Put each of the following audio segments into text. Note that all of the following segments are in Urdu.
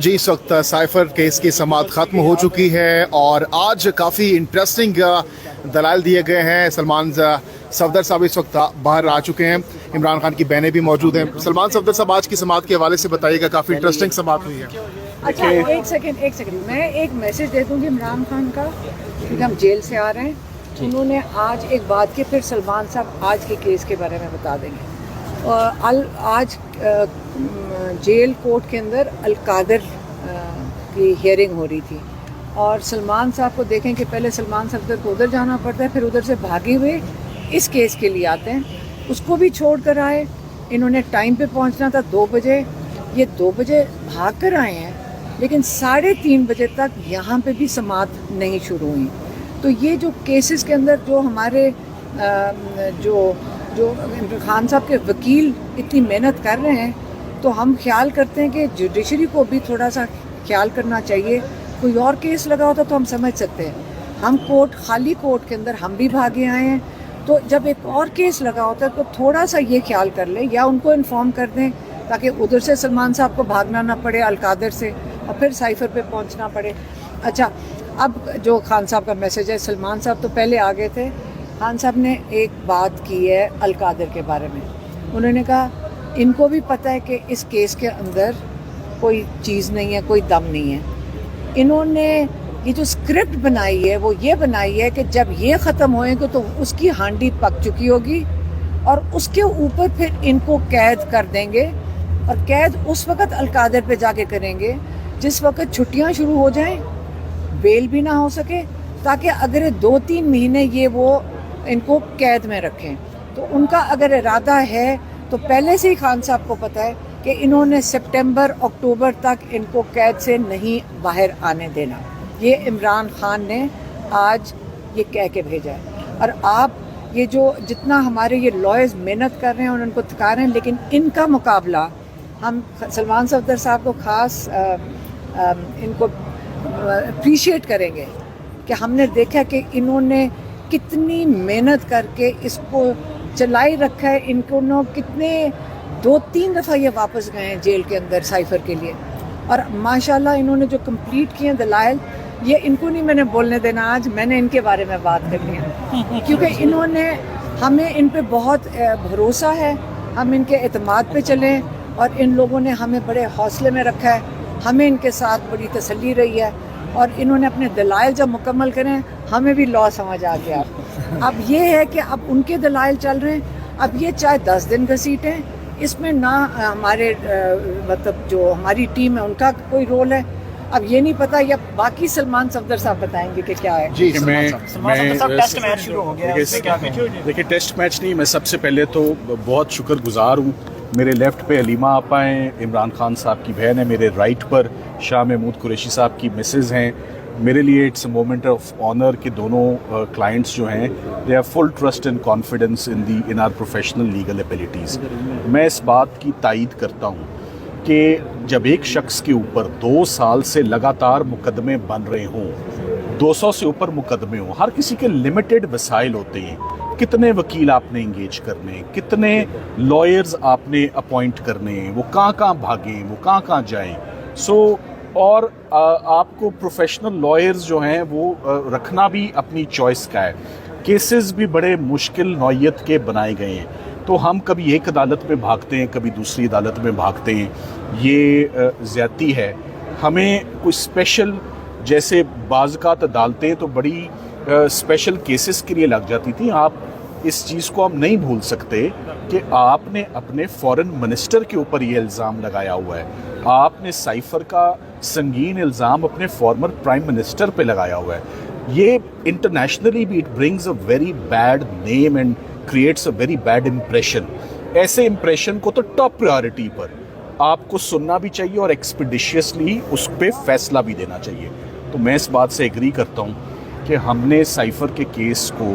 جی اس وقت سائفر کیس کی سماعت ختم ہو چکی ہے اور آج کافی انٹرسٹنگ دلائل دیے گئے ہیں. سلمان صفدر صاحب اس وقت باہر آ چکے ہیں, عمران خان کی بہنیں بھی موجود ہیں. سلمان صفدر صاحب آج کی سماعت کے حوالے سے بتائیے گا, کافی انٹرسٹنگ سماعت ہوئی ہے. اچھا ایک سیکنڈ میں ایک میسج دے دوں گی عمران خان کا, کیونکہ ہم جیل سے آ رہے ہیں. انہوں نے آج ایک بات کی, پھر سلمان صاحب آج کے کیس کے بارے میں بتا دیں گے. آج جیل کورٹ کے اندر القادر کی ہیئرنگ ہو رہی تھی اور سلمان صاحب کو دیکھیں کہ پہلے سلمان صفدر کو ادھر جانا پڑتا ہے, پھر ادھر سے بھاگے ہوئے اس کیس کے لیے آتے ہیں. اس کو بھی چھوڑ کر آئے. انہوں نے ٹائم پہ پہنچنا تھا 2 بجے, یہ 2 بجے بھاگ کر آئے ہیں, لیکن 3:30 بجے تک یہاں پہ بھی سماعت نہیں شروع ہوئی. تو یہ جو کیسز کے اندر جو ہمارے جو عمران خان صاحب کے وکیل اتنی محنت کر رہے ہیں, تو ہم خیال کرتے ہیں کہ جوڈیشری کو بھی تھوڑا سا خیال کرنا چاہیے. کوئی اور کیس لگا ہوتا تو ہم سمجھ سکتے ہیں, ہم خالی کورٹ کے اندر ہم بھی بھاگے آئے ہیں. تو جب ایک اور کیس لگا ہوتا ہے تو تھوڑا سا یہ خیال کر لیں یا ان کو انفارم کر دیں, تاکہ ادھر سے سلمان صاحب کو بھاگنا نہ پڑے القادر سے اور پھر سائفر پہ پہنچنا پڑے. اچھا, اب جو خان صاحب کا میسج ہے, سلمان صاحب تو پہلے آ گئے تھے. خان صاحب نے ایک بات کی ہے القادر کے بارے میں. انہوں نے کہا ان کو بھی پتہ ہے کہ اس کیس کے اندر کوئی چیز نہیں ہے, کوئی دم نہیں ہے. انہوں نے یہ جو اسکرپٹ بنائی ہے وہ یہ بنائی ہے کہ جب یہ ختم ہوئیں گے تو اس کی ہانڈی پک چکی ہوگی اور اس کے اوپر پھر ان کو قید کر دیں گے, اور قید اس وقت القادر پہ جا کے کریں گے جس وقت چھٹیاں شروع ہو جائیں, بیل بھی نہ ہو سکے, تاکہ اگر 2-3 مہینے یہ وہ ان کو قید میں رکھیں. تو ان کا اگر ارادہ ہے تو پہلے سے ہی خان صاحب کو پتہ ہے کہ انہوں نے سپٹمبر اکتوبر تک ان کو قید سے نہیں باہر آنے دینا. یہ عمران خان نے آج یہ کہہ کے بھیجا ہے. اور آپ یہ جو جتنا ہمارے یہ لائرز محنت کر رہے ہیں اور ان کو تھکا رہے ہیں, لیکن ان کا مقابلہ ہم سلمان صفدر صاحب کو خاص ان کو اپریشیٹ کریں گے کہ ہم نے دیکھا کہ انہوں نے کتنی محنت کر کے اس کو چلائی رکھا ہے. ان کو کتنے 2-3 دفعہ یہ واپس گئے ہیں جیل کے اندر سائفر کے لیے, اور ماشاءاللہ انہوں نے جو کمپلیٹ کیے ہیں دلائل, یہ ان کو نہیں میں نے بولنے دینا. آج میں نے ان کے بارے میں بات کرنی ہے کیونکہ انہوں نے ہمیں ان پہ بہت بھروسہ ہے, ہم ان کے اعتماد پہ چلیں, اور ان لوگوں نے ہمیں بڑے حوصلے میں رکھا ہے, ہمیں ان کے ساتھ بڑی تسلی رہی ہے. اور انہوں نے اپنے دلائل جب مکمل کریں ہمیں بھی لا سمجھ آ گیا. اب یہ ہے کہ اب ان کے دلائل چل رہے ہیں. اب یہ چاہے 10 دن گھسیٹیں, اس میں نہ ہمارے مطلب جو ہماری ٹیم ہے ان کا کوئی رول ہے. اب یہ نہیں پتا, یا باقی سلمان صفدر صاحب بتائیں گے کہ کیا ہے. جی ٹیسٹ میچ شروع ہو گیا. دیکھیے ٹیسٹ میچ نہیں, میں سب سے پہلے تو بہت شکر گزار ہوں. میرے لیفٹ پہ علیمہ آپا ہیں, عمران خان صاحب کی بہن ہے. میرے رائٹ پر شاہ محمود قریشی صاحب کی مسز ہیں. میرے لیے it's a moment of honour کہ دونوں کلائنٹس جو ہیں they have full trust and confidence in our professional legal abilities. میں اس بات کی تائید کرتا ہوں کہ جب ایک شخص کے اوپر 2 سال سے لگاتار مقدمے بن رہے ہوں, 200 سے اوپر مقدمے ہوں, ہر کسی کے لمیٹڈ وسائل ہوتے ہیں. کتنے وکیل آپ نے انگیج کرنے, کتنے لائرز آپ نے اپوائنٹ کرنے, وہ کہاں بھاگیں, وہ کہاں جائیں. اور آپ کو پروفیشنل لائرز جو ہیں وہ رکھنا بھی اپنی چوائس کا ہے. کیسز بھی بڑے مشکل نوعیت کے بنائے گئے ہیں, تو ہم کبھی ایک عدالت میں بھاگتے ہیں, کبھی دوسری عدالت میں بھاگتے ہیں. یہ زیادتی ہے. ہمیں کوئی اسپیشل, جیسے بعض اوقات عدالتیں تو بڑی اسپیشل کیسز کے لیے لگ جاتی تھیں. آپ اس چیز کو ہم نہیں بھول سکتے کہ آپ نے اپنے فورن منسٹر کے اوپر یہ الزام لگایا ہوا ہے. آپ نے سائفر کا سنگین الزام اپنے فارمر پرائم منسٹر پہ لگایا ہوا ہے. یہ انٹرنیشنلی بھی it brings a very bad name and creates a very bad impression. ایسے امپریشن کو تو ٹاپ پریارٹی پر آپ کو سننا بھی چاہیے اور ایکسپیڈیشیسلی اس پہ فیصلہ بھی دینا چاہیے. تو میں اس بات سے ایگری کرتا ہوں کہ ہم نے سائفر کے کیس کو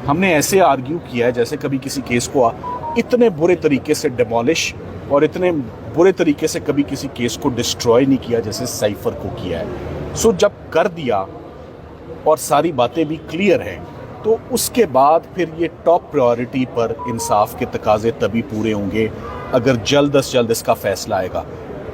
ہم نے ایسے آرگیو کیا ہے جیسے کبھی کسی کیس کو اتنے برے طریقے سے ڈیمولش اور اتنے برے طریقے سے کبھی کسی کیس کو ڈسٹروائے نہیں کیا جیسے سائفر کو کیا ہے. سو جب کر دیا اور ساری باتیں بھی کلیئر ہیں, تو اس کے بعد پھر یہ ٹاپ پریورٹی پر انصاف کے تقاضے تبھی پورے ہوں گے اگر جلد از جلد اس کا فیصلہ آئے گا.